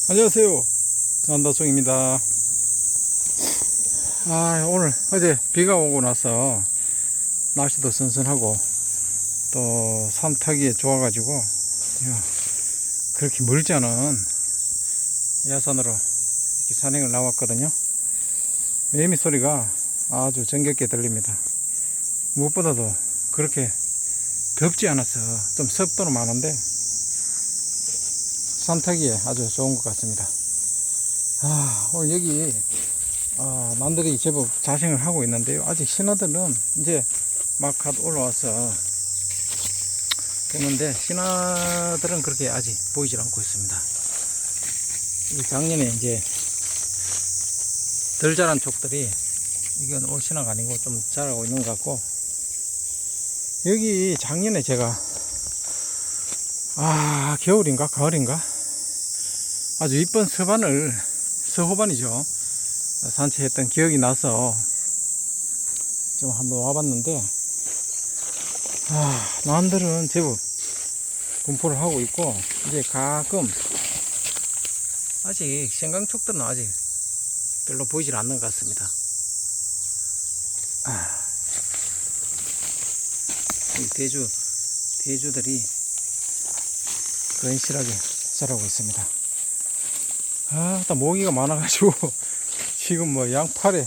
안녕하세요. 난다송입니다. 오늘 어제 비가 오고 나서 날씨도 선선하고 또 산 타기에 좋아가지고 그렇게 멀지 않은 야산으로 이렇게 산행을 나왔거든요. 매미 소리가 아주 정겹게 들립니다. 무엇보다도 그렇게 덥지 않아서 좀 습도는 많은데 산 타기에 아주 좋은 것 같습니다. 오늘 여기 남들이 제법 자생을 하고 있는데요. 아직 신하들은 이제 막 올라와서 보는데 신하들은 그렇게 아직 보이질 않고 있습니다. 이 작년에 이제 덜 자란 촉들이 이건 올 신화가 아니고 좀 자라고 있는 것 같고, 여기 작년에 제가 겨울인가 가을인가 아주 이쁜 서호반이죠. 산책했던 기억이 나서 지금 한번 와봤는데, 남들은 제법 분포를 하고 있고, 이제 가끔 아직 생강촉들은 아직 별로 보이질 않는 것 같습니다. 이 대주들이 건실하게 자라고 있습니다. 일단 모기가 많아가지고 지금 뭐 양팔에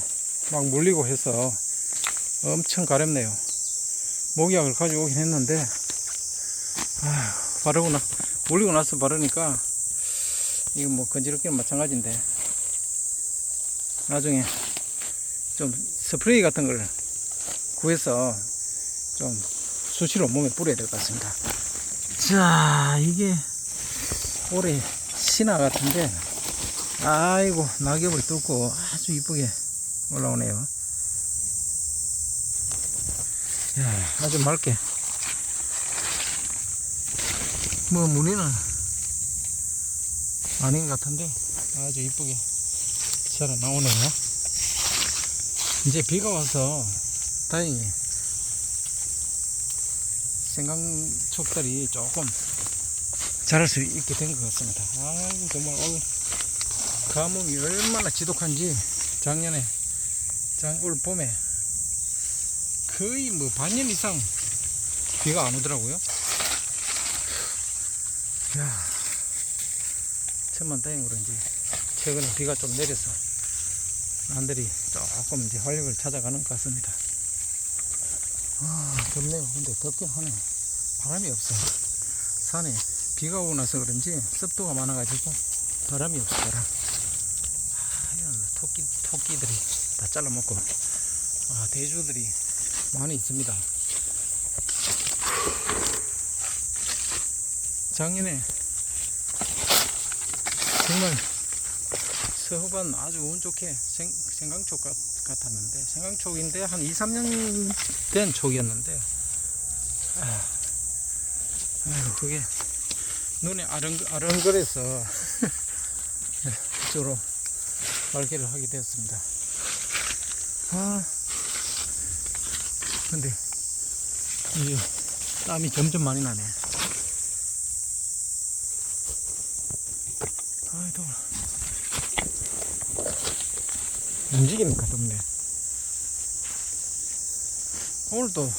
막 물리고 해서 엄청 가렵네요. 모기약을 가져오긴 했는데 물리고 나서 바르니까 이거 뭐 건지럽기는 마찬가지인데, 나중에 좀 스프레이 같은 걸 구해서 좀 수시로 몸에 뿌려야 될 것 같습니다. 자, 이게 올해 신화 같은데, 아이고, 낙엽을 뚫고 아주 이쁘게 올라오네요. 아주 맑게. 뭐 무늬는 아닌 것 같은데 아주 이쁘게 자라 나오네요. 이제 비가 와서 다행히 생강촉들이 조금 자랄 수 있게 된 것 같습니다. 정말 오늘 가뭄이 얼마나 지독한지, 작년에 올 봄에 거의 뭐 반년 이상 비가 안 오더라고요. 천만다행으로 이제 최근에 비가 좀 내려서 남들이 조금 이제 활력을 찾아가는 것 같습니다. 덥네요. 근데 덥긴 하네. 바람이 없어요. 산에 비가 오고 나서 그런지 습도가 많아가지고 바람이 없어. 이런 토끼들이 다 잘라먹고 대주들이 많이 있습니다. 작년에 정말 서호반 아주 운 좋게 생강촉 같았는데, 생강촉인데 한 2-3년 된 촉이었는데 그게 눈에 아른거려서 이쪽으로 발견을 하게 되었습니다. 근데 이제 땀이 점점 많이 나네. 더워. 움직이니까 덥네. 오늘도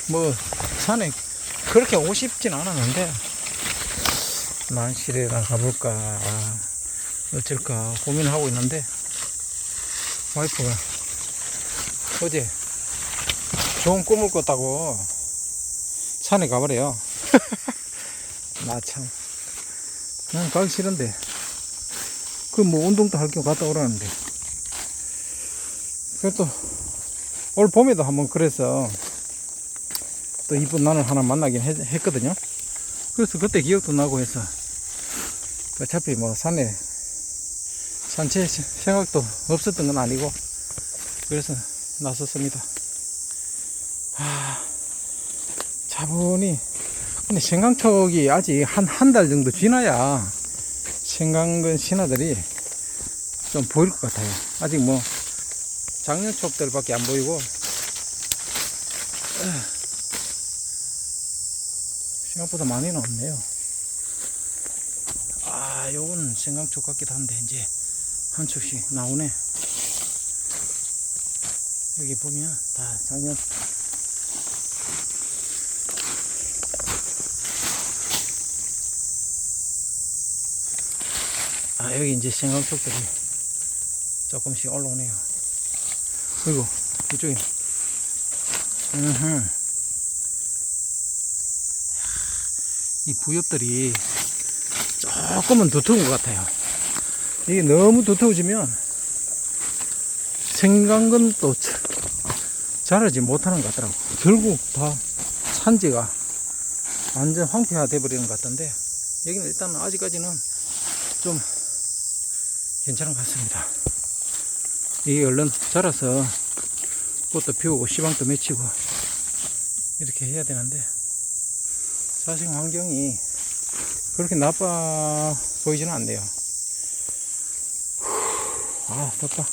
뭐 산에 그렇게 오고 싶진 않았는데, 난실에나 가볼까 어쩔까 고민을 하고 있는데, 와이프가 어제 좋은 꿈을 꿨다고 산에 가버려요. 난 가기 싫은데 뭐 운동도 할 겸 갔다 오라는데, 그래도 올 봄에도 한번 그래서 또 이쁜 나를 하나 만나긴 했거든요. 그래서 그때 기억도 나고 해서, 어차피 뭐 산에 산책 생각도 없었던 건 아니고 그래서 나섰습니다. 차분히. 근데 생강촉이 아직 한 달 정도 지나야 생강근 신화들이 좀 보일 것 같아요. 아직 뭐 작년촉들밖에 안 보이고 생각보다 많이는 없네요. 요건 생강초 같기도 한데, 이제 한 촉씩 나오네. 여기 보면 다 작년 여기 이제 생강촉들이 조금씩 올라오네요. 그리고 이쪽에 이 부엽들이 조금은 두터운 것 같아요. 이게 너무 두터워지면 생강은 또 자라지 못하는 것 같더라고. 결국 다 산지가 완전 황폐화 돼버리는 것 같던데, 여기는 일단 아직까지는 좀 괜찮은 것 같습니다. 이게 얼른 자라서 꽃도 피우고 씨방도 맺히고 이렇게 해야 되는데, 사실 환경이 그렇게 나빠 보이지는 않네요. 덥다.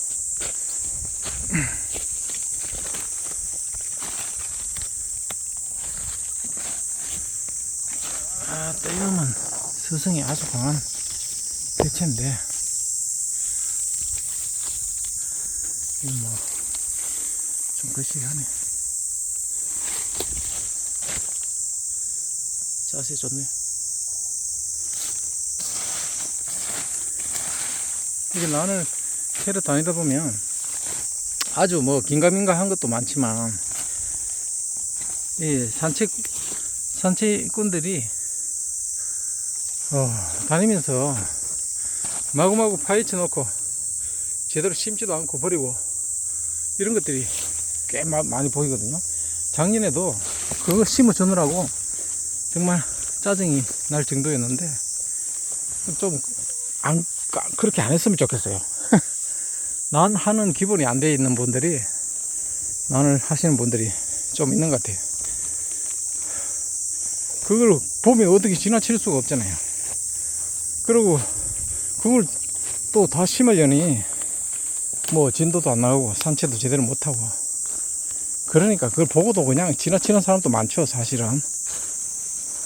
떼우면 스승이 아주 강한 개체인데, 이거 뭐 좀 거시기하네. 자세 좋네. 이게 난을 캐러 다니다 보면 아주 뭐 긴가민가 한 것도 많지만, 이 산책꾼들이 다니면서 마구마구 파헤쳐 놓고 제대로 심지도 않고 버리고 이런 것들이 꽤 많이 보이거든요. 작년에도 그거 심어 주느라고 정말 짜증이 날 정도였는데, 좀 그렇게 안 했으면 좋겠어요. 난 하는 기본이 안 돼 있는 분들이, 난을 하시는 분들이 좀 있는 것 같아요. 그걸 보면 어떻게 지나칠 수가 없잖아요. 그리고 그걸 또 다 심으려니 뭐 진도도 안 나오고 산책도 제대로 못하고, 그러니까 그걸 보고도 그냥 지나치는 사람도 많죠, 사실은.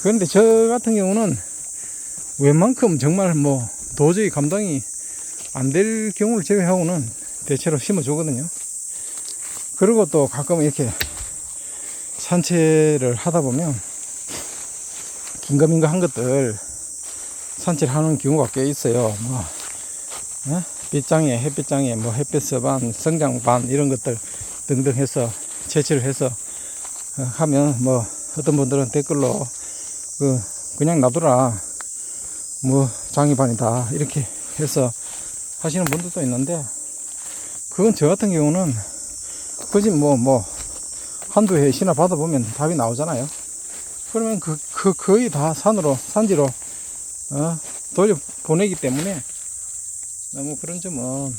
그런데 저 같은 경우는 웬만큼 정말 뭐 도저히 감당이 안 될 경우를 제외하고는 대체로 심어주거든요. 그리고 또 가끔 이렇게 산책을 하다 보면 긴가민가 한 것들 산책을 하는 경우가 꽤 있어요. 뭐 빛장애, 햇빛장애, 뭐 햇빛ban, 성장반 이런 것들 등등 해서 채취를 해서 하면, 뭐 어떤 분들은 댓글로 그냥 놔두라, 뭐 장애반이다 이렇게 해서 하시는 분들도 있는데, 그건 저 같은 경우는 그지 뭐 한두 해 신화 받아보면 답이 나오잖아요. 그러면 거의 다 산지로 돌려 보내기 때문에 너무 그런 점은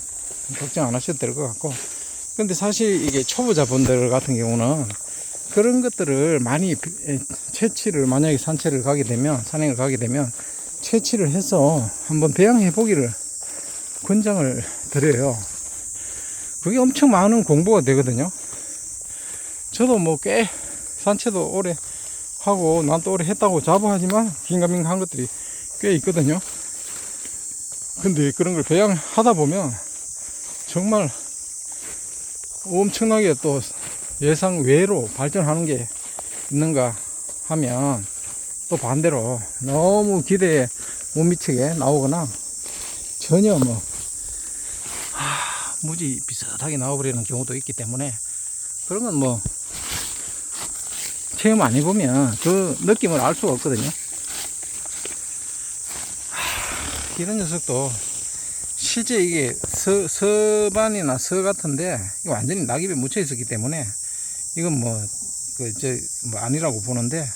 걱정 안 하셔도 될 것 같고. 근데 사실 이게 초보자분들 같은 경우는 그런 것들을 많이 채취를, 만약에 산책을 가게 되면, 산행을 가게 되면 채취를 해서 한번 배양해 보기를 권장을 드려요. 그게 엄청 많은 공부가 되거든요. 저도 뭐 꽤 산책도 오래 하고 난 또 오래 했다고 자부하지만 긴가민가 한 것들이 꽤 있거든요. 근데 그런 걸 배양하다 보면 정말 엄청나게 또 예상 외로 발전하는 게 있는가 하면, 또 반대로 너무 기대에 못 미치게 나오거나 전혀 뭐 무지 비슷하게 나와버리는 경우도 있기 때문에, 그런 건 뭐 체험 안 해보면 그 느낌을 알 수가 없거든요. 이런 녀석도 실제 이게 서반이나 서 같은데 이거 완전히 낙엽에 묻혀 있었기 때문에 이건 뭐 아니라고 보는데,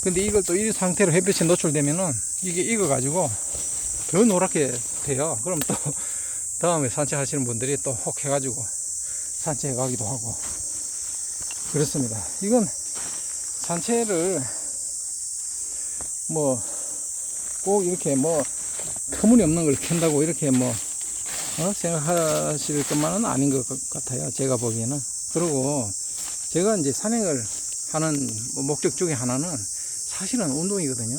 근데 이걸 또 이 상태로 햇빛에 노출되면은 이게 익어가지고 더 노랗게 돼요. 그럼 또 다음에 산책하시는 분들이 또 혹 해가지고 산책해 가기도 하고 그렇습니다. 이건 산책을 뭐 꼭 이렇게 뭐 터무니없는 걸 캔다고 이렇게 뭐 생각하실 것만은 아닌 것 같아요, 제가 보기에는. 그리고 제가 이제 산행을 하는 목적 중에 하나는 사실은 운동이거든요.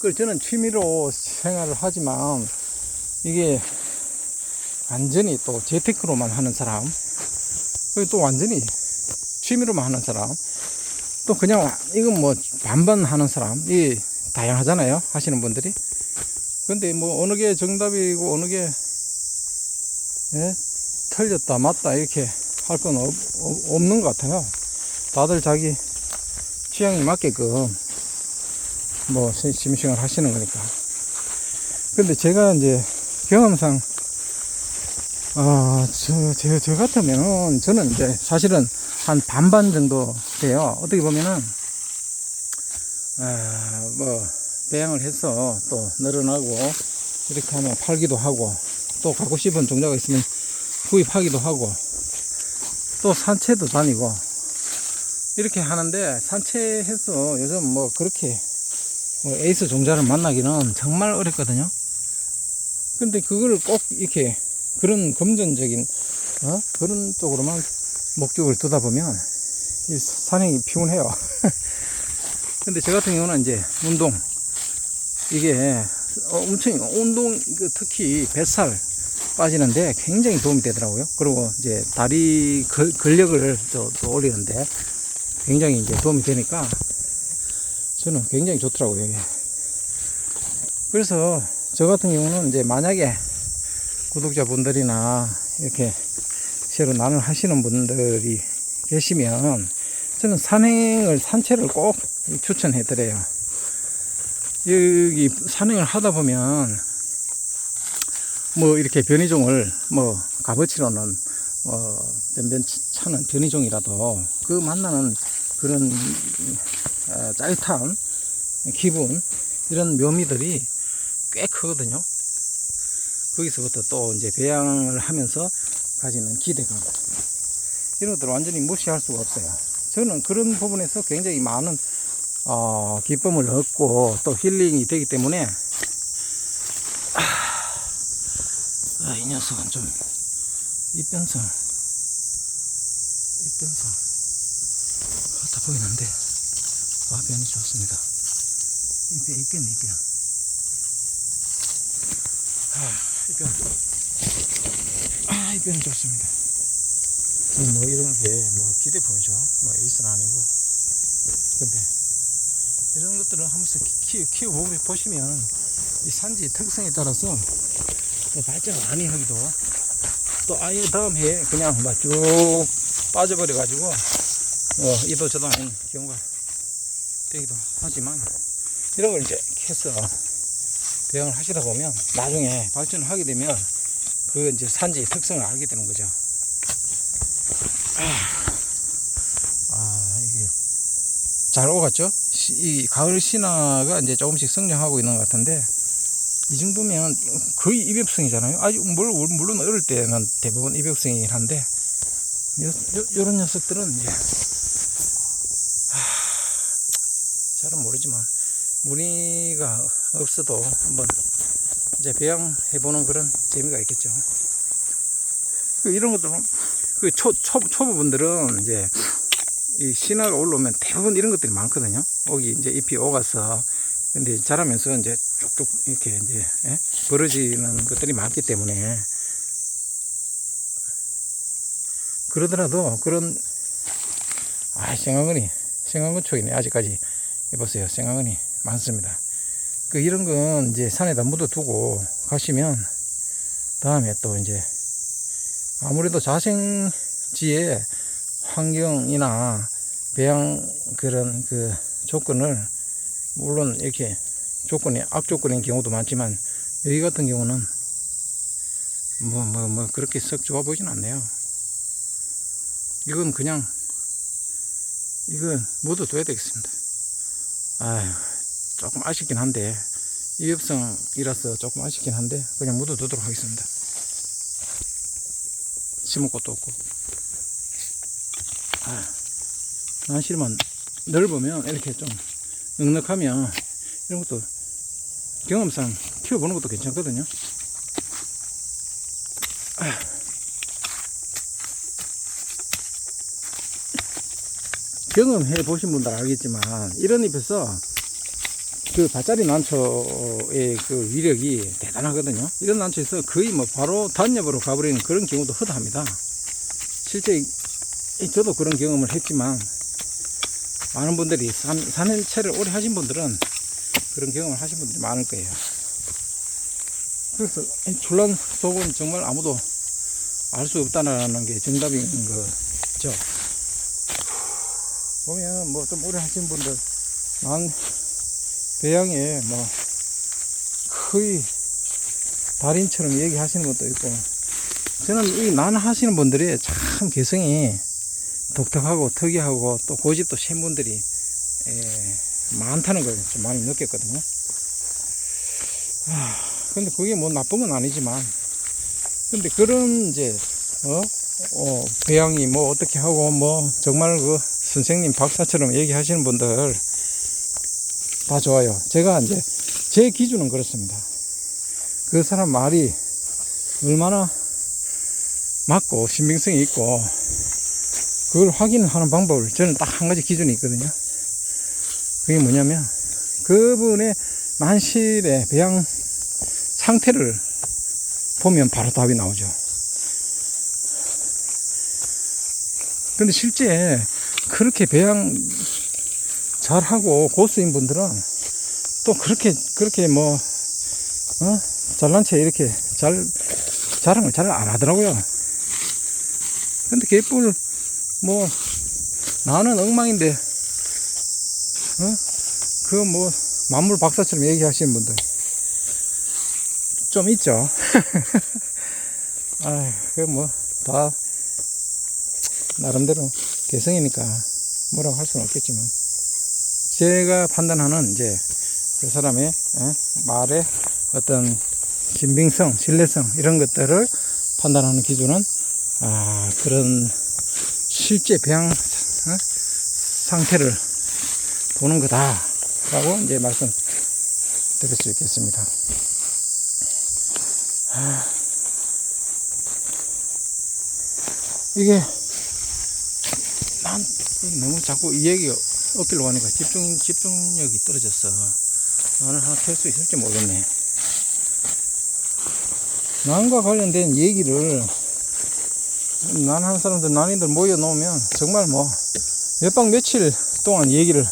그걸 저는 취미로 생활을 하지만 이게 완전히 또 재테크로만 하는 사람, 그리고 또 완전히 취미로만 하는 사람, 또 그냥 이건 뭐 반반 하는 사람, 이 다양하잖아요, 하시는 분들이. 근데 뭐 어느 게 정답이고 어느 게 예? 틀렸다 맞다 이렇게 할 건 없는 것 같아요. 다들 자기 취향에 맞게끔 뭐 취미생활 하시는 거니까. 근데 제가 이제 경험상 저 같으면은 저는 이제 사실은 한 반반 정도 돼요. 어떻게 보면은 뭐 배양을 해서 또 늘어나고 이렇게 하면 팔기도 하고, 또 갖고 싶은 종자가 있으면 구입하기도 하고, 또 산채도 다니고 이렇게 하는데, 산채해서 요즘 뭐 그렇게 뭐 에이스 종자를 만나기는 정말 어렵거든요. 근데 그걸 꼭 이렇게 그런 금전적인 그런 쪽으로만 목적을 두다 보면 이 산행이 피곤해요. 근데 저 같은 경우는 이제 운동, 이게 엄청 운동, 특히 뱃살 빠지는데 굉장히 도움이 되더라고요. 그리고 이제 다리 근력을 또 올리는데 굉장히 이제 도움이 되니까 저는 굉장히 좋더라고요, 이게. 그래서 저 같은 경우는 이제 만약에 구독자분들이나 이렇게 새로 나눔 하시는 분들이 계시면 저는 산채를 꼭 추천해 드려요. 여기 산행을 하다 보면 뭐 이렇게 변이종을 뭐 값어치로는 변변찮은 변이종이라도 그 만나는 그런 짜릿한 기분, 이런 묘미들이 꽤 크거든요. 거기서부터 또 이제 배양을 하면서 가지는 기대감, 이런 것들을 완전히 무시할 수가 없어요. 저는 그런 부분에서 굉장히 많은 기쁨을 얻고 또 힐링이 되기 때문에 이 녀석은 좀 입변성 같아 보이는데 변이 좋습니다. 입변 입변이 좋습니다. 뭐 이런 게 뭐 기대품이죠. 뭐 에이스는 아니고. 근데 이런 것들을 하면서 키워보시면 이 산지 특성에 따라서 발전을 많이 하기도, 또 아예 다음 해에 그냥 막 쭉 빠져버려 가지고 이도 저도 아닌 경우가 되기도 하지만, 이런 걸 이제 해서 배양을 하시다 보면 나중에 발전을 하게 되면 그 이제 산지 특성을 알게 되는 거죠. 이게 잘 오갔죠? 이 가을 신화가 이제 조금씩 성장하고 있는 것 같은데, 이 정도면 거의 입엽성이잖아요. 물론 어릴 때는 대부분 입엽성이긴 한데, 요런 녀석들은 이제 잘은 모르지만 무늬가 없어도 한번 이제 배양해보는 그런 재미가 있겠죠. 이런 것들은 초보분들은 이제 이 신화가 올라오면 대부분 이런 것들이 많거든요. 여기 이제 잎이 오가서, 근데 자라면서 이제 쭉쭉 이렇게 이제 벌어지는 것들이 많기 때문에, 그러더라도 그런 생강근 촉이네. 아직까지 해보세요. 생강근이 많습니다. 이런 건 이제 산에다 묻어두고 가시면 다음에 또 이제 아무래도 자생지의 환경이나 배양 그런 그 조건을, 물론 이렇게 조건이 악조건인 경우도 많지만 여기 같은 경우는 뭐 그렇게 썩 좋아 보이진 않네요. 이건 그냥 묻어둬야 되겠습니다. 조금 아쉽긴 한데, 이엽성이라서 조금 아쉽긴 한데 그냥 묻어두도록 하겠습니다. 심을 것도 없고. 난실만 넓으면 이렇게 좀 넉넉하면 이런 것도 경험상 키워보는 것도 괜찮거든요. 경험해 보신 분들 알겠지만, 이런 잎에서 그 밭자리 난초의 그 위력이 대단하거든요. 이런 난초에서 거의 뭐 바로 단엽으로 가버리는 그런 경우도 허다합니다. 실제 저도 그런 경험을 했지만 많은 분들이 산행체를 오래 하신 분들은 그런 경험을 하신 분들이 많을 거예요. 그래서 출란 속은 정말 아무도 알 수 없다는 게 정답인 거죠. 보면 뭐 좀 오래 하신 분들 난 배양에 뭐 거의 달인처럼 얘기하시는 것도 있고, 저는 이 난 하시는 분들이 참 개성이 독특하고 특이하고 또 고집도 센 분들이 많다는 걸 좀 많이 느꼈거든요. 근데 그게 뭐 나쁜 건 아니지만, 근데 그런 이제 배양이 뭐 어떻게 하고 뭐 정말 그 선생님 박사처럼 얘기하시는 분들 다 좋아요. 제가 이제 제 기준은 그렇습니다. 그 사람 말이 얼마나 맞고 신빙성이 있고 그걸 확인하는 방법을 저는 딱 한 가지 기준이 있거든요. 그게 뭐냐면 그분의 만실의 배양 상태를 보면 바로 답이 나오죠. 근데 실제 그렇게 배양 잘하고 고수인 분들은 또 그렇게 뭐 잘난 체 이렇게 자랑을 잘 안 하더라고요. 근데 개뿔 뭐 나는 엉망인데 그 뭐 만물 박사처럼 얘기하시는 분들 좀 있죠. 그 뭐 다 나름대로 개성이니까 뭐라고 할 수는 없겠지만, 제가 판단하는 이제 그 사람의 말의 어떤 신빙성, 신뢰성 이런 것들을 판단하는 기준은 그런 실제 배양 상태를 보는 거다라고 이제 말씀드릴 수 있겠습니다. 이게 난 너무 자꾸 이 얘기가 어깨로 가니까 집중력이 떨어졌어. 난을 하나 켤 수 있을지 모르겠네. 난과 관련된 얘기를 난 하는 사람들, 난인들 모여 놓으면 정말 뭐 몇 박 며칠 동안 얘기를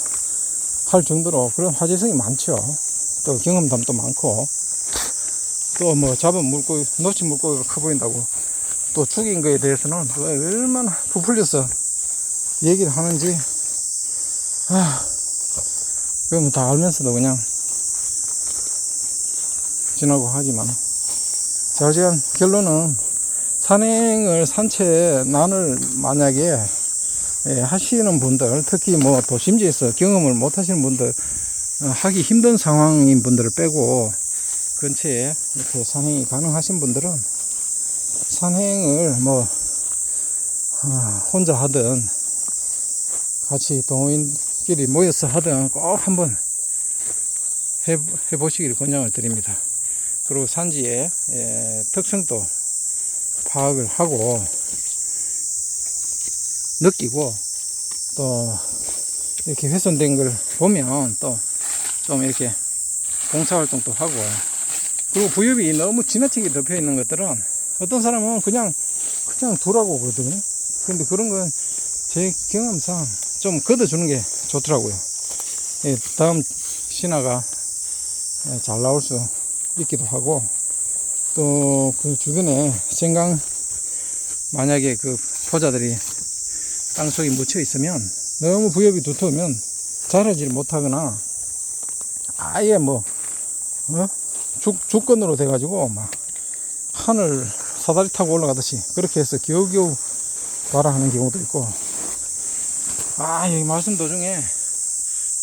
할 정도로 그런 화제성이 많죠. 또 경험담도 많고, 또 뭐 잡은 물고기, 놓친 물고기가 커 보인다고 또 죽인 거에 대해서는 얼마나 부풀려서 얘기를 하는지 그건 다 알면서도 그냥 지나고 하지만, 자, 어쨌든 결론은 산채 난을 만약에 하시는 분들, 특히 뭐 도심지에서 경험을 못 하시는 분들, 하기 힘든 상황인 분들을 빼고 근처에 이렇게 산행이 가능하신 분들은 산행을 뭐 혼자 하든 같이 동호인끼리 모여서 하든 꼭 한번 해보시길 권장을 드립니다. 그리고 산지의 특성도 파악을 하고 느끼고, 또 이렇게 훼손된 걸 보면 또 좀 이렇게 봉사활동도 하고, 그리고 부엽이 너무 지나치게 덮여 있는 것들은 어떤 사람은 그냥 두라고 그러거든요. 근데 그런 건 제 경험상 좀 걷어주는 게 좋더라고요. 다음 신화가 잘 나올 수 있기도 하고, 또 그 주변에 생강, 만약에 그 포자들이 땅속에 묻혀 있으면 너무 부엽이 두터우면 자라질 못하거나 아예 뭐 죽건으로 돼가지고 막 하늘 사다리 타고 올라가듯이 그렇게 해서 겨우겨우 발화하는 경우도 있고, 여기 말씀 도중에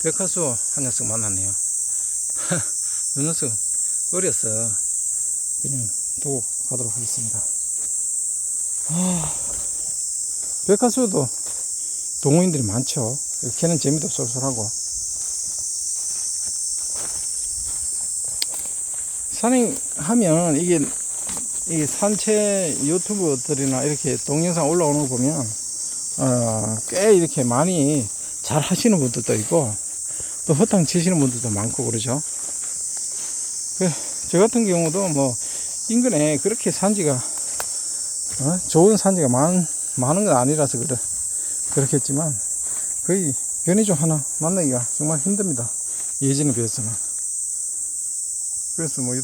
백화수 한 녀석 만났네요. 이 녀석 어려서 그냥 두고 가도록 하겠습니다. 백화수도 동호인들이 많죠. 걔는 재미도 쏠쏠하고. 산행하면 이게 산채 유튜브들이나 이렇게 동영상 올라오는 거 보면 꽤 이렇게 많이 잘 하시는 분들도 있고, 또 허탕 치시는 분들도 많고 그러죠. 저 같은 경우도 뭐 인근에 그렇게 산지가 좋은 산지가 많은 건 아니라서 그렇겠지만 거의 변이종 하나 만나기가 정말 힘듭니다. 예전에 비해서는. 그래서 뭐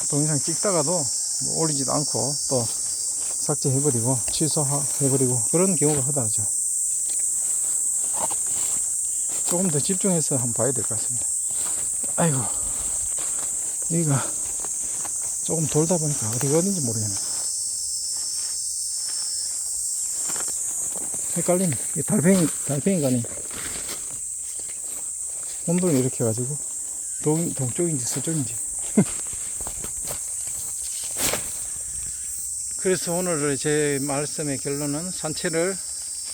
동영상 찍다가도 뭐 올리지도 않고 또 삭제해버리고 취소해버리고 그런 경우가 허다하죠. 조금 더 집중해서 한번 봐야 될 것 같습니다. 아이고, 여기가 조금 돌다 보니까 어디가 어딘지 모르겠네. 헷갈리네. 이 달팽이관이 온도를 이렇게 해가지고 동쪽인지 서쪽인지. 그래서 오늘 제 말씀의 결론은 산채를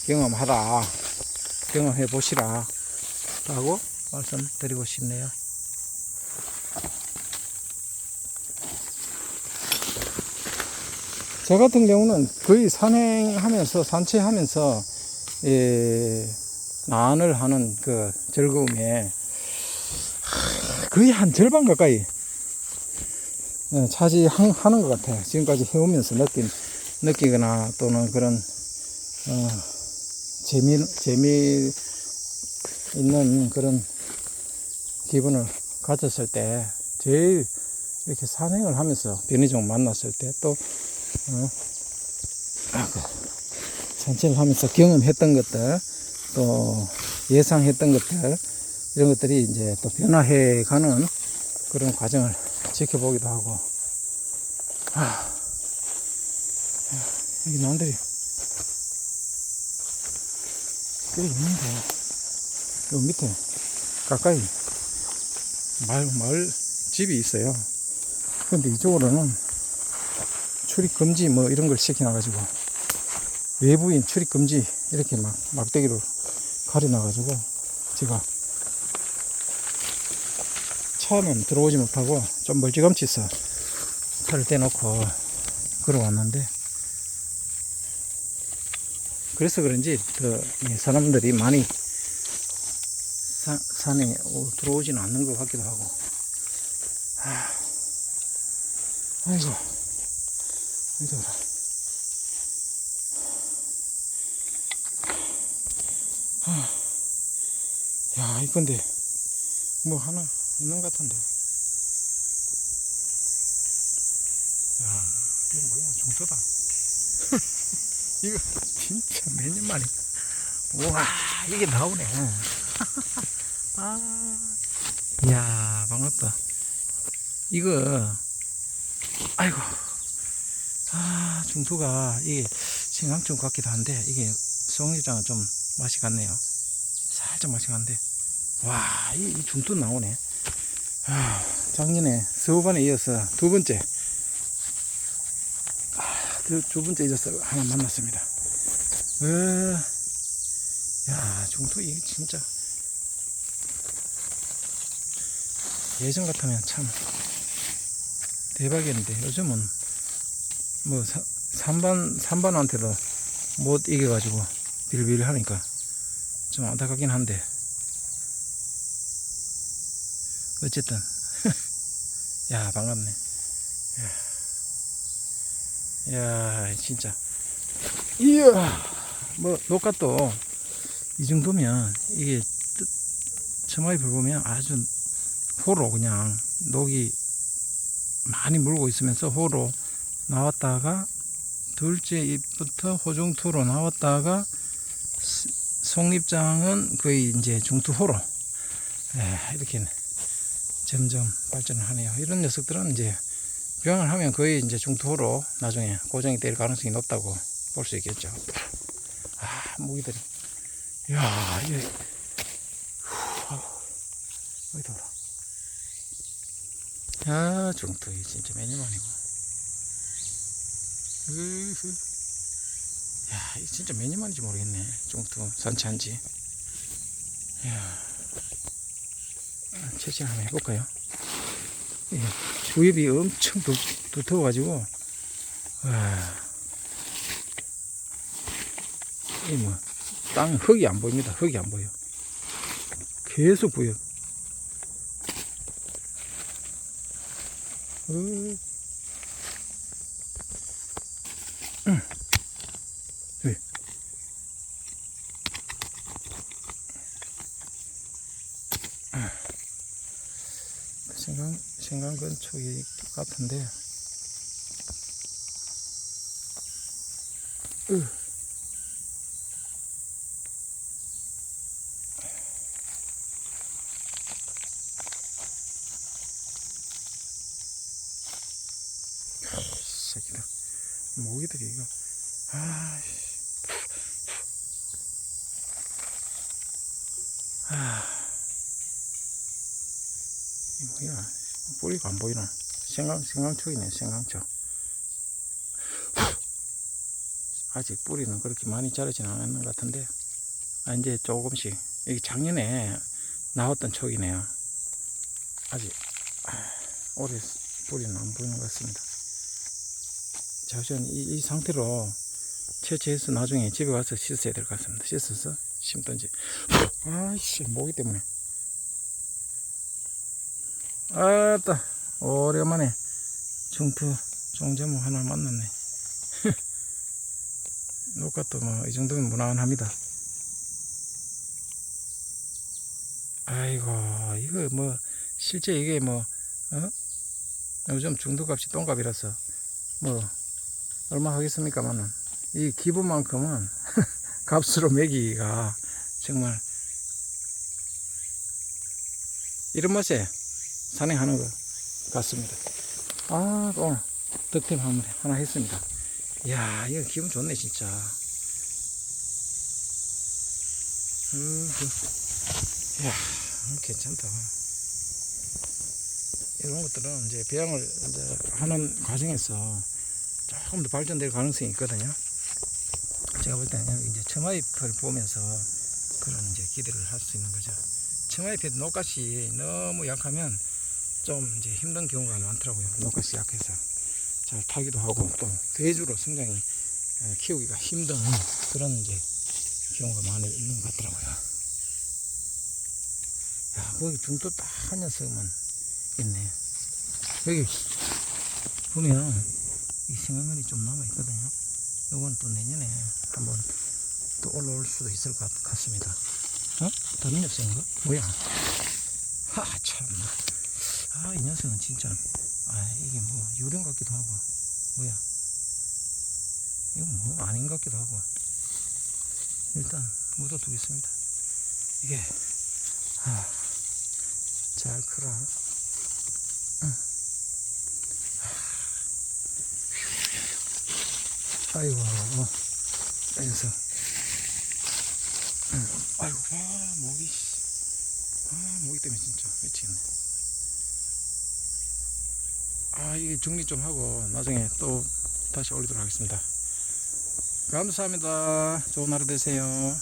경험해 보시라 라고 말씀드리고 싶네요. 저 같은 경우는 거의 산행하면서 산책하면서 난을 하는 그 즐거움에 거의 한 절반 가까이 차지하는 것 같아요. 지금까지 해오면서 느끼거나 또는 그런 재미 있는 그런 기분을 가졌을 때 제일 이렇게 산행을 하면서 변이종 만났을 때 또 산책을 하면서 경험했던 것들 또 예상했던 것들 이런 것들이 이제 또 변화해 가는 그런 과정을 지켜보기도 하고. 여기 난들이 꽤 있는데 요 밑에 가까이 마을 집이 있어요. 근데 이쪽으로는 출입 금지 뭐 이런 걸 시켜놔가지고 외부인 출입 금지 이렇게 막대기로 가려놔가지고 제가 차는 들어오지 못하고 좀 멀찌감치 있어 차를 떼놓고 걸어왔는데, 그래서 그런지 더 사람들이 많이 산에 들어오지는 않는 것 같기도 하고. 아이고, 이리와라. 야, 이건데 뭐 하나 있는 것 같은데. 야, 이거 뭐야, 종터다. 이거 진짜 몇 년 만에. 우와, 이게 나오네. 이야, 반갑다. 이거, 아이고, 중투가 이게 생강청 같기도 한데 이게 송이장은 좀 맛이 같네요. 살짝 맛이 간데, 와, 이 중투 나오네. 작년에 서우반에 이어서 두 번째 이어서 하나 만났습니다. 야, 중투 이게 진짜 예전 같으면 참 대박이었는데 요즘은 뭐 산반한테도 못 이겨가지고 빌빌 하니까 좀 안타깝긴 한데, 어쨌든 야, 반갑네. 야, 진짜. 이야, 뭐 녹갓도 이 정도면 이게 처마에 불 보면 아주 호로 그냥 녹이 많이 물고 있으면서 호로 나왔다가 둘째 잎부터 호중투로 나왔다가 속잎장은 거의 이제 중투호로 이렇게 점점 발전을 하네요. 이런 녀석들은 이제 교환을 하면 거의 이제 중투호로 나중에 고정이 될 가능성이 높다고 볼 수 있겠죠. 모기들이. 이야, 이게 어디 돌아. 중투 진짜 몇 년 만이고. 야, 이거 진짜 몇 년 만인지 모르겠네. 중투 산치한지. 채취 한번 해볼까요? 주엽이 엄청 두터워가지고, 이 뭐, 땅 흙이 안 보입니다. 흙이 안 보여. 계속 보여. 왜? 생강 건축이 같은데. 새끼들, 모기들이 이거. 이거 뭐야? 뿌리가 안 보이나? 생강초이네, 생강초. 아직 뿌리는 그렇게 많이 자라지는 않는 것 같은데, 이제 조금씩. 여기 작년에 나왔던 촉이네요. 아직 올해 뿌리는 안 보이는 것 같습니다. 잠시만 이 상태로 채취해서 나중에 집에 가서 씻어야 될 것 같습니다. 씻어서 심든지. 아이씨, 모기 때문에. 아따, 오랜만에 종자모 하나 만났네. 녹화도 뭐 이 정도면 무난합니다. 아이고, 이거 뭐 실제 이게 뭐 요즘 중도값이 똥값이라서 뭐 얼마 하겠습니까만은 이 기분만큼은 값으로 매기가 정말 이런 맛에 산행하는 것 같습니다. 오늘 득템 하나 했습니다. 이야, 이거 기분 좋네 진짜. 이야, 괜찮다. 이런 것들은 이제 배양을 이제 하는 과정에서 조금 더 발전될 가능성이 있거든요. 제가 볼 때는 이제 처마잎을 보면서 그런 이제 기대를 할 수 있는 거죠. 처마잎에 녹갓이 너무 약하면 좀 이제 힘든 경우가 많더라고요. 녹갓이 약해서 잘 타기도 하고 또 대주로 성장이 키우기가 힘든 그런 이제 경우가 많이 있는 것 같더라고요. 야, 거기 중도 딱 한 녀석만 있네. 여기 보면 이 생강면이 좀 남아 있거든요. 요건 또 내년에 한번 또 올라올 수도 있을 것 같습니다. 다른 녀석인가? 뭐야? 참나. 이 녀석은 진짜. 이게 뭐 요령 같기도 하고. 뭐야? 이거 뭐 아닌 것 같기도 하고. 일단 묻어두겠습니다. 이게 잘 크라. 아이고, 여기서. 아이고, 모기. 모기 때문에 진짜 미치겠네. 이게 정리 좀 하고 나중에 또 다시 올리도록 하겠습니다. 감사합니다. 좋은 하루 되세요.